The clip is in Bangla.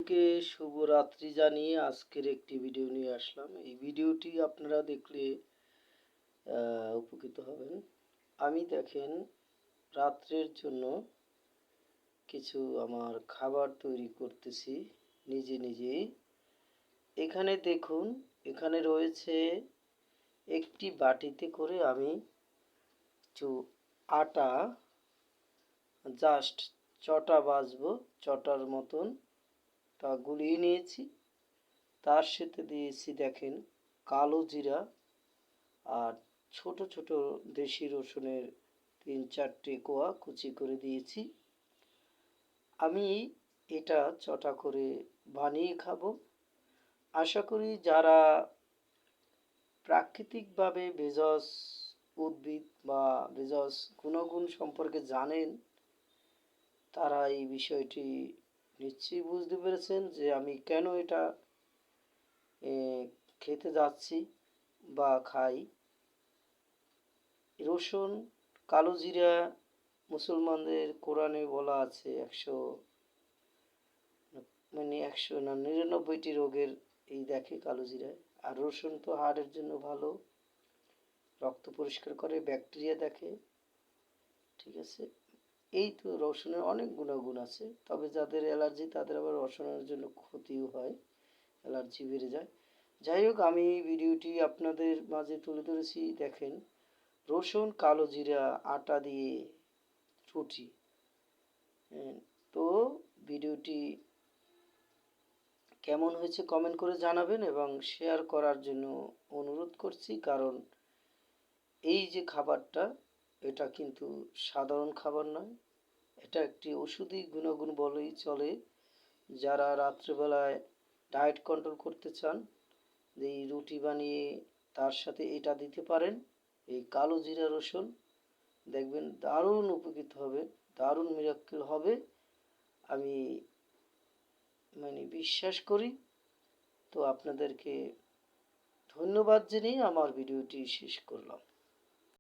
কে শুভরাত্রি জানিয়ে আজকের একটি ভিডিও নিয়ে আসলাম। এই ভিডিওটি আপনারা দেখলে উপকৃত হবেন। আমি দেখেন রাত্রের জন্য কিছু আমার খাবার তৈরি করতেছি নিজেই। এখানে দেখুন, এখানে রয়েছে একটি বাটিতে করে আমি কিছু আটা জাস্ট চটা বাজবো, চটার মতন তা গুলিয়ে নিয়েছি। তার সাথে দিয়েছি দেখেন কালো জিরা আর ছোট ছোট দেশি রসুনের 3-4টে কোয়া কুচি করে দিয়েছি। আমি এটা চটা করে বানিয়ে খাবো। আশা করি যারা প্রাকৃতিকভাবে ভেষজ উদ্ভিদ বা ভেষজ গুণাগুণ সম্পর্কে জানেন, তারা এই বিষয়টি নিশ্চয়ই বুঝতে পেরেছেন যে আমি কেন এটা খেতে যাচ্ছি বা খাই। রসুন, কালো জিরা মুসলমানদের কোরআনে বলা আছে 199টি রোগের এই দেখে কালো জিরায়। আর রসুন তো হার্টের জন্য ভালো, রক্ত পরিষ্কার করে, ব্যাকটেরিয়া দেখে, ঠিক আছে। এই তো রসুনের অনেক গুণাগুণ আছে, তবে যাদের অ্যালার্জি তাদের আবার রসুনের জন্য ক্ষতিও হয়, অ্যালার্জি বেড়ে যায়। যাই হোক, আমি এই ভিডিওটি আপনাদের মাঝে তুলে ধরেছি। দেখেন রসুন, কালো জিরা, আটা দিয়ে রুটি। তো ভিডিওটি কেমন হয়েছে কমেন্ট করে জানাবেন এবং শেয়ার করার জন্য অনুরোধ করছি। কারণ এই যে খাবারটা, এটা কিন্তু সাধারণ খাবার নয়, এটা একটি ওষুধি গুণাগুণ বলেই চলে। যারা রাত্রেবেলায় ডায়েট কন্ট্রোল করতে চান, এই রুটি বানিয়ে তার সাথে এটা দিতে পারেন, এই কালো জিরা রসুন, দেখবেন দারুণ উপকৃত হবে, দারুণ মিরাক্কেল হবে, আমি বিশ্বাস করি। তো আপনাদেরকে ধন্যবাদ জানিয়ে আমার ভিডিওটি শেষ করলাম।